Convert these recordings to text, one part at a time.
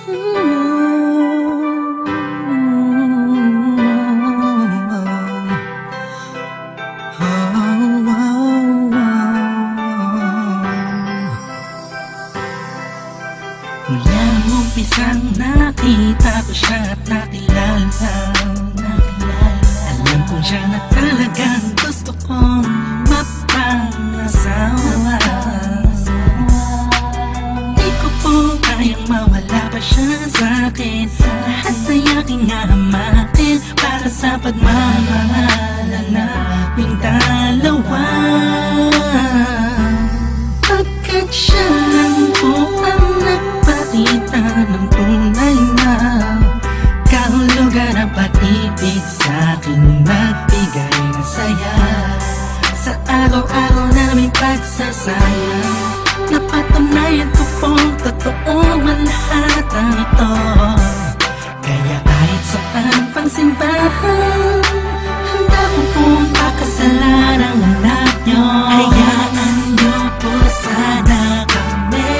Mula nung umpisang nakita ko siya at nakilala, alam ko siya na talagang gusto kong mapangasawa. Di ko po kayang mawala pa siya sa'kin. Lahat ay aking hahamakin para sa pagmamahalan naming dalawa. Pagkat siya lang po ang nagpakita ng tunay na kahulugan ng pag-ibig sa'kin, nagbigay ng saya sa araw-araw naming pagsasaya. Napatunayan ko pong totoo ang lahat ng ito. Kaya kahit saan pang simbahan, handa ko pong pakasalan ang anak nyo. Hayaan nyo po sana kami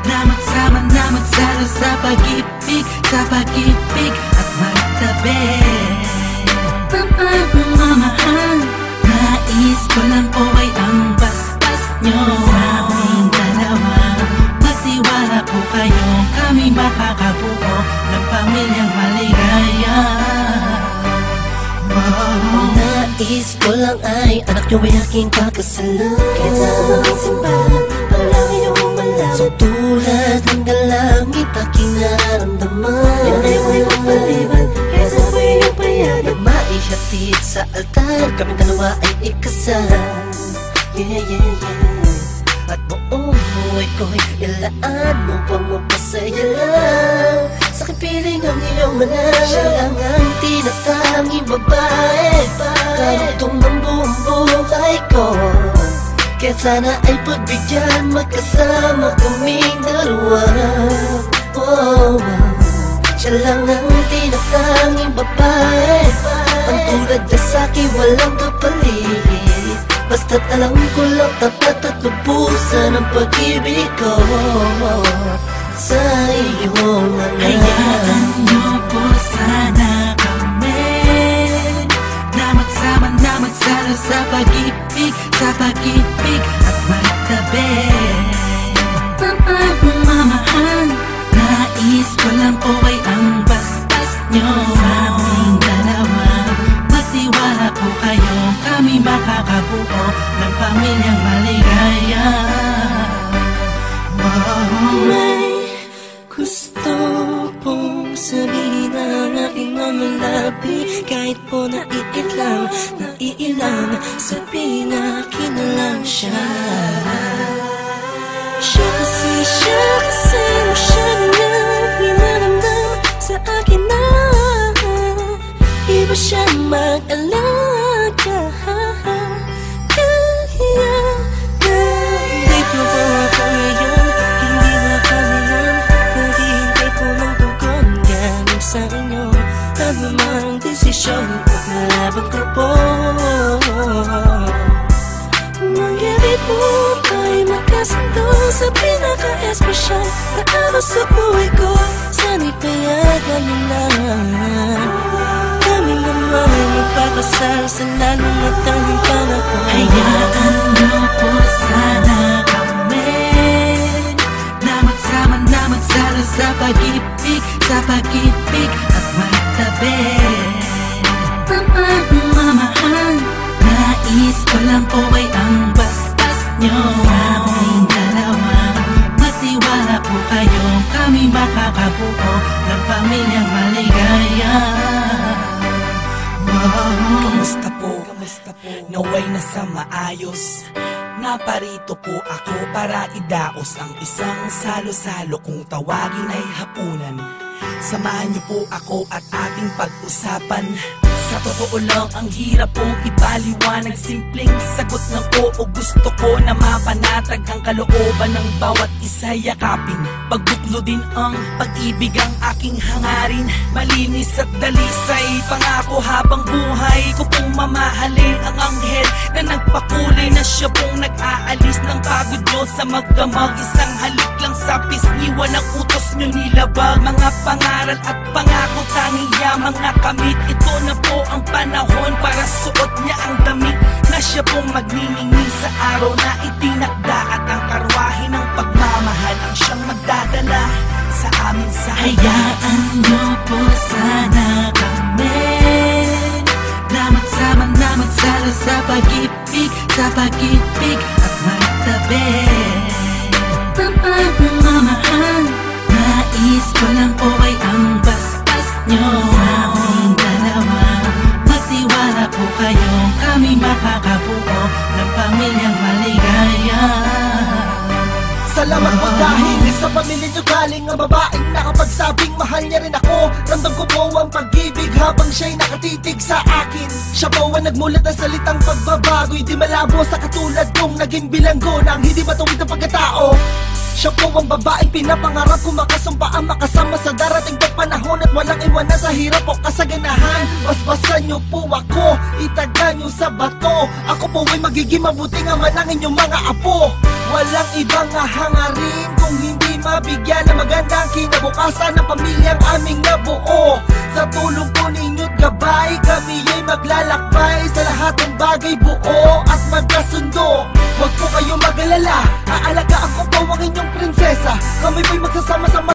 na magsama na magsalo sa pag-ibig, sa pag-ibig at magtabi. Mapagmamahal, nais ko lang po ay ang basbas nyo sa aming dalawa. Magtiwala po kayo, kami makakabuo ng pamilyang maligaya. Nais ko lang ay anak nyo ay aking pakasalan. Kahit sa aming simbahan, para lang iyong malaman. So tulad ng galangit aking nararamdaman. Yan ay huwag mapaliban, kaya sa ako'y iyong payagan. Maihatid sa altar, kaming dalawa ay ikasal. Yeah, yeah, yeah. At buong buhay ko'y ilaan mo pang mapasaya lang. Sa aking piling ang iyong manan, siya lang ang tinatanging babae, karugtong ng buong buhay ko. Kaya sana ay pagbigyan, magkasama kaming dalawa. Oh, siya lang ang tinatanging babae, ang tulad niya sa'kin walang kapalit. Basta't alam ko lang tapat at lubusan ang pag-ibig ko sa iyong anak. Hayaan nyo po sana kami na magsama na magsalo sa pag-ibig, sa pag-ibig at magtabi. Mapagmamahal, nais ko lang po ay ang basbas nyo sa aming dalawa. Magtiwala po kayo, kami makakabuo ng pamilyang maligaya. May gusto pong sabihin ang aking mga labi, kahit po naiilang, sabihin akin na lang siya. Siya kasi niyang pinaramdam sa akin na iba siya mag-alaga. Dito po ako ngayon, hindi na kami lang naghihintay po ng tugon galing sa inyo. Anumang desisyon, paglalaban ko po. Mangyari po ay magkasundo sa pinaka-espesyal na araw sa buhay ko. Sana'y payagan nyo lang kami naman magpapasal sa lalong matanging panahon. Hayaan nyo po sana kami na magsama na magsalo sa pag-ibig, sa pag-ibig at magtabi. Mapagmamahal, nais ko lang po ay ang basbas nyo sa aming dalawa. Magtiwala po kayo, kami makakabuo ng pamilyang maligaya. Kamusta po? Naway nasa maayos. Naparito po ako para idaos ang isang salo-salo kung tawagin ay hapunan. Samahan niyo po ako at ating pag-usapan. Sa totoo lang, ang hirap pong ipaliwanag. Simpleng sagot ng oo, gusto ko na mapanatag ang kalooban ng bawat isa yakapin. Pagbuklo din ang pag-ibig ang aking hangarin. Malinis at dalisay, pangako habang buhay ko pong mamahalin ang anghel na nagpakulay na siya pong nag-aalis ng pagod nyo sa magdamag. Isang halik lang sa pisngiwan ng utos nyo nilabag. Mga pangaral at pangako tanging yamang nakamit. Ito na po ang panahon para suot niya ang damit na siya pong magniningning sa araw na itinakda. At ang karwahe ng pagmamahal ang siyang magdadala sa amin sa Hayaan nyo po sana kami na magsama na magsalo sa pag-ibig at magtabi. Tapat ng mamahal, nais ko lang po ay ang basbas nyo. Sa aming dalawa, magtiwala po kayo, kami makakabuo ng pamilyang maligaya. Salamat po dahil sa pamilya nyo galing ang babaeng nakapagsabing mahal niya rin ako. Ramdam ko po ang pag-ibig habang siya'y nakatitig sa akin. Siya po ang nagmulat ng salitang pagbabago'y di malabo sa katulad kong naging bilanggo ng hindi matuwid na pagkatao. Siya po ang babaeng pinapangarap ko, makasumpaan makasama sa darating na panahon at walang iwanan sa hirap o kasaganahan. Basbasan niyo po ako, itaga niyo sa bato. Ako po ay magiging mabuting ama ng inyong mga apo. Walang ibang hangarin kung hindi mabigyan ng magandang kinabukasan ng pamilyang aming nabuo.